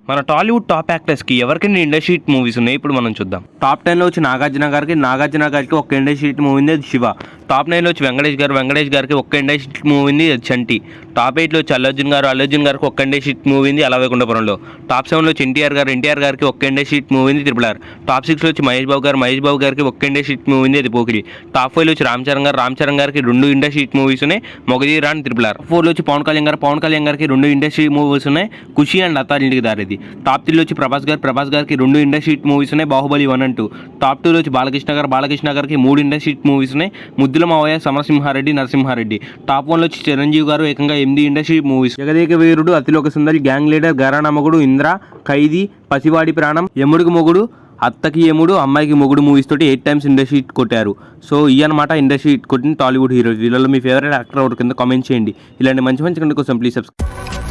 మన Tollywood top యాక్టర్స్కి ఎవరికైనా industry hit movies ఉన్నాయి. ఇప్పుడు మనం చూద్దాం. టాప్ 10లో వచ్చి నాగార్జున గారికి ఒక్క ఇండస్ట్రీ హిట్ మూవీ ఉంది, అది శివ. టాప్ 9లో వచ్చి వెంకటేష్ గారికి ఒక్క ఇండస్ట్రీ హిట్ మూవీ ఉంది, అది చంటి. టాప్ 8లో వచ్చి అల్లు అర్జున్ గారికి ఒక్క ఇండస్ట్రీ హిట్ మూవీ ఉంది, అలా వైకుంఠపురంలో. టాప్ 7లో వచ్చి ఎన్టీఆర్ గారికి ఒక్క ఇండస్ట్రీ హిట్ మూవీ ఉంది, RRR. టాప్ 6లో వచ్చి మహేష్ బాబు గారికి ఒక్క ఇండస్ట్రీ హిట్ మూవీ ఉంది, అది పోకిరి. టాప్ 5లో వచ్చి రామ్ చరణ్ గారికి 2 ఇండస్ట్రీ హిట్ మూవీస్ ఉన్నాయి, మొగధీర అండ్ RRR. 4లో వచ్చి పవన్ కళ్యాణ్ గారికి 2 ఇండస్ట్రీ మూవీస్ ఉన్నాయి, ఖుషి అండ్ అత్తారింటికి దారేది. టాప్ 3లో వచ్చి ప్రభాస్ గారికి 2 ఇండస్ట్రీ హిట్ మూవీస్ ఉన్నాయి, బాహుబలి 1 and 2. టాప్ 2లో వచ్చి బాలకృష్ణ గారికి 3 ఇండస్ట్రీ హిట్ మూవీస్ ఉన్నాయి, ముద్దుల మావయ్య, సమరసింహారెడ్డి, నరసింహారెడ్డి. టాప్ 1లో వచ్చి చిరంజీవి గారు ఏకంగా 8 industry movies, Jagadeka Veerudu, Athiloka Sundari, gang leader, ఘరానా మొగుడు, ఇంద్ర, ఖైదీ, పసివాడి ప్రాణం, యముడికి మొగుడు, అత్తకి యముడు, అమ్మాయికి మొగుడు మూవీస్ తోటి 8 times ఇండస్ట్రీ హిట్ కొట్టారు. సో ఈ అనమాట ఇండస్ట్రీ హిట్ కొట్టిన టాలీవుడ్ హీరోస్. వీళ్ళలో మీ ఫేవరెట్ యాక్టర్ ఎవరి కింద కామెంట్ చేయండి. ఇలాంటి మంచి కంటెంట్ కోసం ప్లీజ్ సబ్స్క్రైబ్.